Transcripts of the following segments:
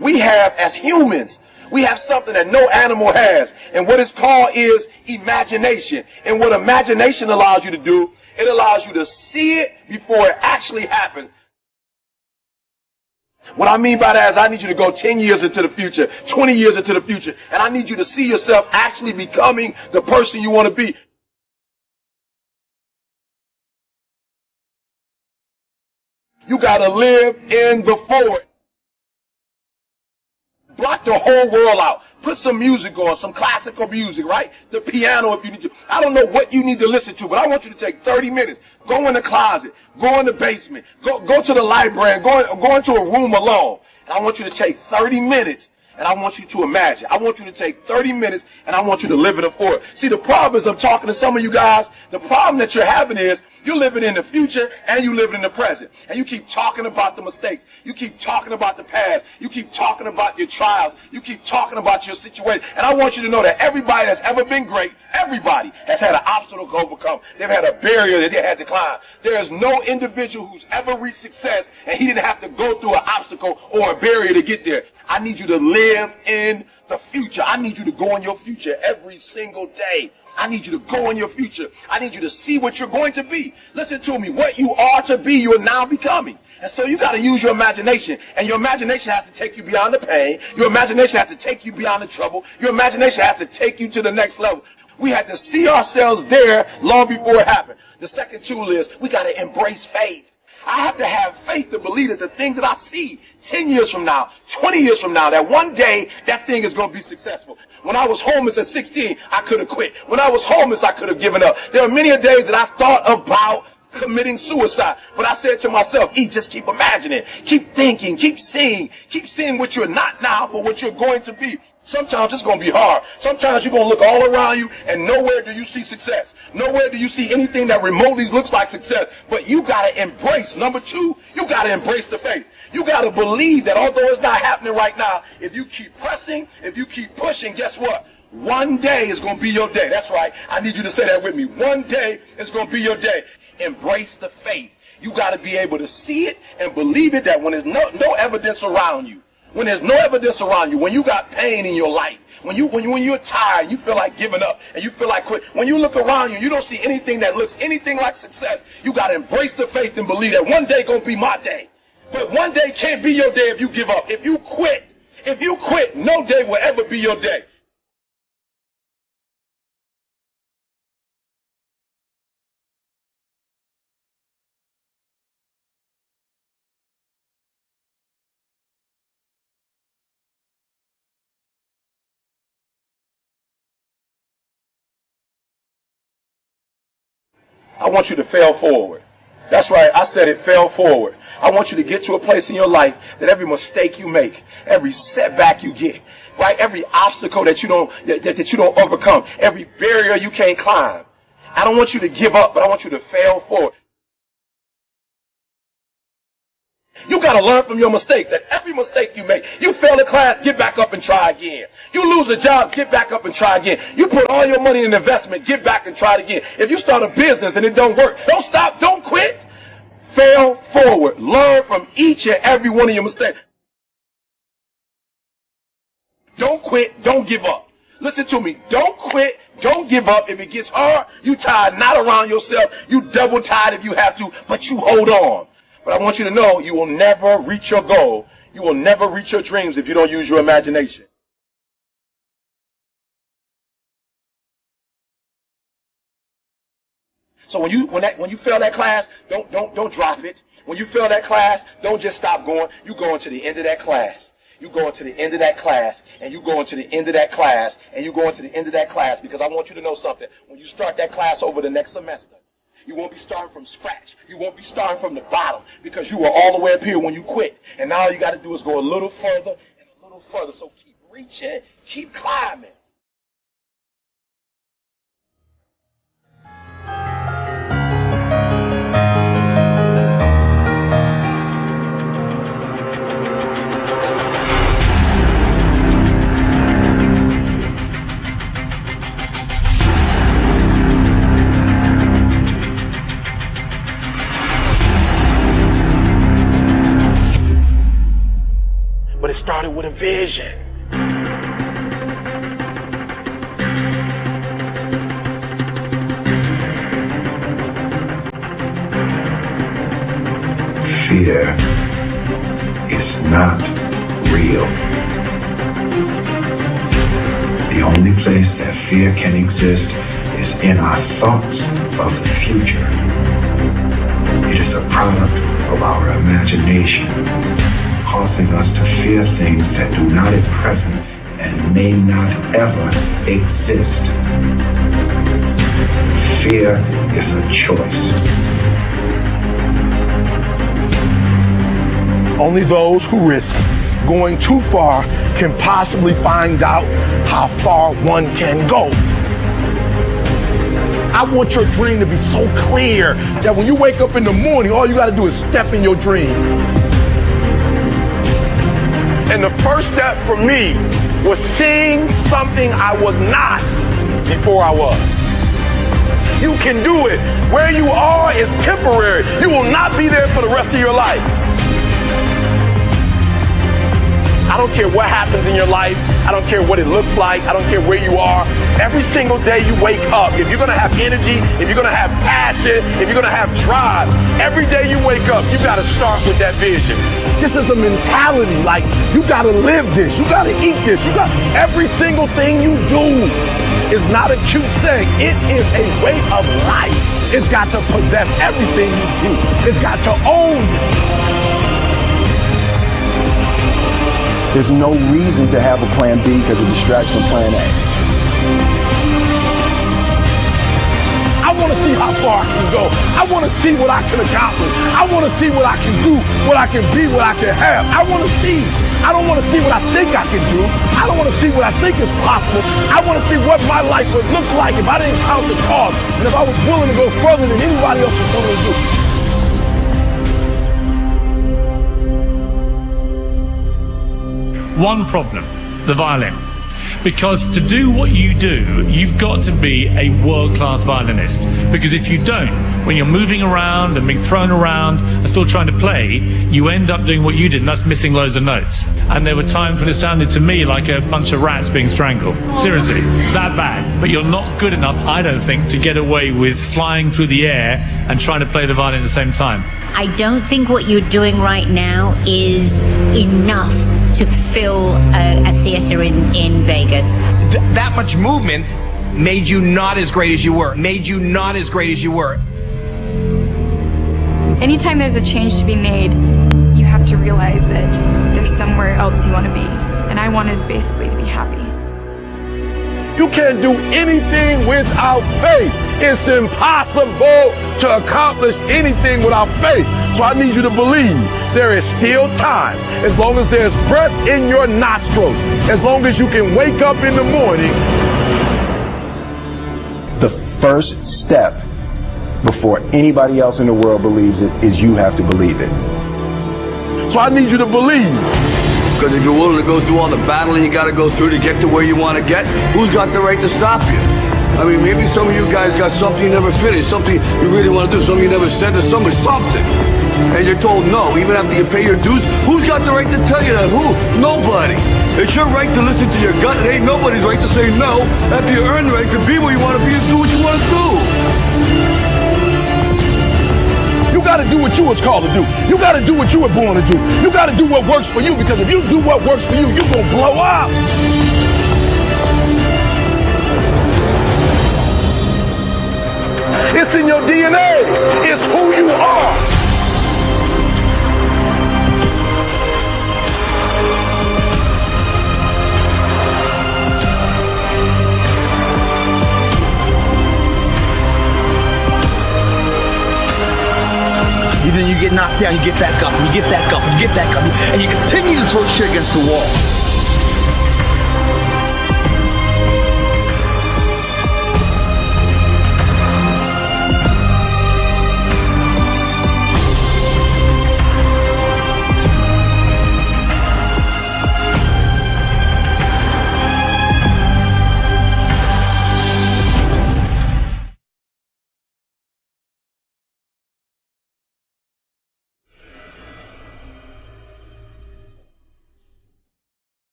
We have, as humans, we have something that no animal has. And what it's called is imagination. And what imagination allows you to do, it allows you to see it before it actually happens. What I mean by that is I need you to go 10 years into the future, 20 years into the future, and I need you to see yourself actually becoming the person you want to be. You got to live in the forward. Block the whole world out. Put some music on, some classical music, right? The piano if you need to. I don't know what you need to listen to, but I want you to take 30 minutes. Go in the closet. Go in the basement. Go to the library. Go into a room alone. And I want you to take 30 minutes. And I want you to imagine. I want you to take 30 minutes and I want you to live in the forward. See, the problem is I'm talking to some of you guys. The problem that you're having is you're living in the future and you living in the present. And you keep talking about the mistakes. You keep talking about the past. You keep talking about your trials. You keep talking about your situation. And I want you to know that everybody that's ever been great, everybody has had an obstacle to overcome. They've had a barrier that they had to climb. There is no individual who's ever reached success and he didn't have to go through an obstacle or a barrier to get there. I need you to live in the future. I need you to go in your future every single day. I need you to go in your future. I need you to see what you're going to be. Listen to me. What you are to be, you're now becoming. And so you got to use your imagination. And your imagination has to take you beyond the pain. Your imagination has to take you beyond the trouble. Your imagination has to take you to the next level. We had to see ourselves there long before it happened. The second tool is we got to embrace faith. I have to have faith to believe that the thing that I see 10 years from now, 20 years from now, that one day that thing is going to be successful. When I was homeless at 16, I could have quit. When I was homeless, I could have given up. There are many days that I thought about committing suicide. But I said to myself, just keep imagining, keep thinking, keep seeing what you're not now, but what you're going to be. Sometimes it's going to be hard. Sometimes you're going to look all around you and nowhere do you see success. Nowhere do you see anything that remotely looks like success. But you got to embrace, number two, you got to embrace the faith. You got to believe that although it's not happening right now, if you keep pressing, if you keep pushing, guess what? One day is going to be your day. That's right. I need you to say that with me. One day is going to be your day. Embrace the faith. You got to be able to see it and believe it, that when there's no evidence around you, when there's no evidence around you, when you got pain in your life, when you're tired, you feel like giving up and you feel like quit. When you look around you, you don't see anything that looks anything like success. You got to embrace the faith and believe that one day gonna be my day. But one day can't be your day if you give up. If you quit, no day will ever be your day. I want you to fail forward. That's right, I said it, fail forward. I want you to get to a place in your life that every mistake you make, every setback you get, right, every obstacle that you don't overcome, every barrier you can't climb. I don't want you to give up, but I want you to fail forward. You got to learn from your mistakes, that every mistake you make, you fail a class, get back up and try again. You lose a job, get back up and try again. You put all your money in investment, get back and try it again. If you start a business and it don't work, don't stop, don't quit. Fail forward. Learn from each and every one of your mistakes. Don't quit, don't give up. Listen to me, don't quit, don't give up. If it gets hard, you tired, not around yourself, you double tired if you have to, but you hold on. But I want you to know you will never reach your goal. You will never reach your dreams if you don't use your imagination. So when you fail that class, don't drop it. When you fail that class, don't just stop going. You go into the end of that class. You go into the end of that class, and you go into the end of that class, and you go into the end of that class, because I want you to know something. When you start that class over the next semester, you won't be starting from scratch. You won't be starting from the bottom, because you were all the way up here when you quit. And now all you got to do is go a little further and a little further. So keep reaching, keep climbing. But it started with a vision. Fear is not real. The only place that fear can exist is in our thoughts of the future. It is a product of our imagination, causing us to fear things that do not at present and may not ever exist. Fear is a choice. Only those who risk going too far can possibly find out how far one can go. I want your dream to be so clear that when you wake up in the morning, all you got to do is step in your dream. And the first step for me was seeing something I was not before I was. You can do it. Where you are is temporary. You will not be there for the rest of your life. I don't care what happens in your life. I don't care what it looks like. I don't care where you are. Every single day you wake up, if you're going to have energy, if you're going to have passion, if you're going to have drive, every day you wake up, you got to start with that vision. This is a mentality. Like, you got to live this. You got to eat this. You got every single thing you do is not a cute saying. It is a way of life. It's got to possess everything you do. It's got to own you. There's no reason to have a plan B because of distraction of plan A. I want to see how far I can go. I want to see what I can accomplish. I want to see what I can do, what I can be, what I can have. I want to see. I don't want to see what I think I can do. I don't want to see what I think is possible. I want to see what my life would look like if I didn't count the cost and if I was willing to go further than anybody else was willing to do. One problem, the violin. Because to do what you do, you've got to be a world-class violinist. Because if you don't, when you're moving around and being thrown around and still trying to play, you end up doing what you did, and that's missing loads of notes. And there were times when it sounded to me like a bunch of rats being strangled. Seriously, that bad. But you're not good enough, I don't think, to get away with flying through the air and trying to play the violin at the same time. I don't think what you're doing right now is enough to fill a theater in Vegas. That much movement made you not as great as you were. Made you not as great as you were. Anytime there's a change to be made, you have to realize that there's somewhere else you want to be. And I wanted basically to be happy. You can't do anything without faith. It's impossible to accomplish anything without faith. So I need you to believe there is still time. As long as there's breath in your nostrils, as long as you can wake up in the morning. The first step before anybody else in the world believes it is you have to believe it. So I need you to believe. Because if you're willing to go through all the battling you got to go through to get to where you want to get, who's got the right to stop you? I mean, maybe some of you guys got something you never finished, something you really want to do, something you never said to somebody, something. And you're told no, even after you pay your dues. Who's got the right to tell you that? Who? Nobody. It's your right to listen to your gut. It ain't nobody's right to say no after you earn the right to be where you want to be and do what you want to do. You got to do what you was called to do. You got to do what you were born to do. You got to do what works for you, because if you do what works for you, you're going to blow up. It's in your DNA. It's who you are. Then you get knocked down, you get back up, and you get back up, and you get back up, and you continue to throw shit against the wall.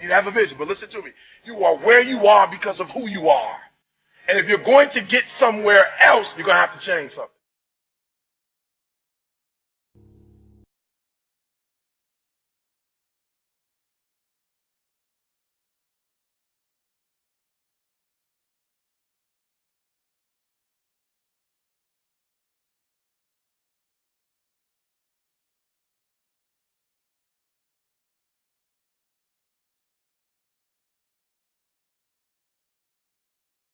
You have a vision, but listen to me. You are where you are because of who you are. And if you're going to get somewhere else, you're going to have to change something.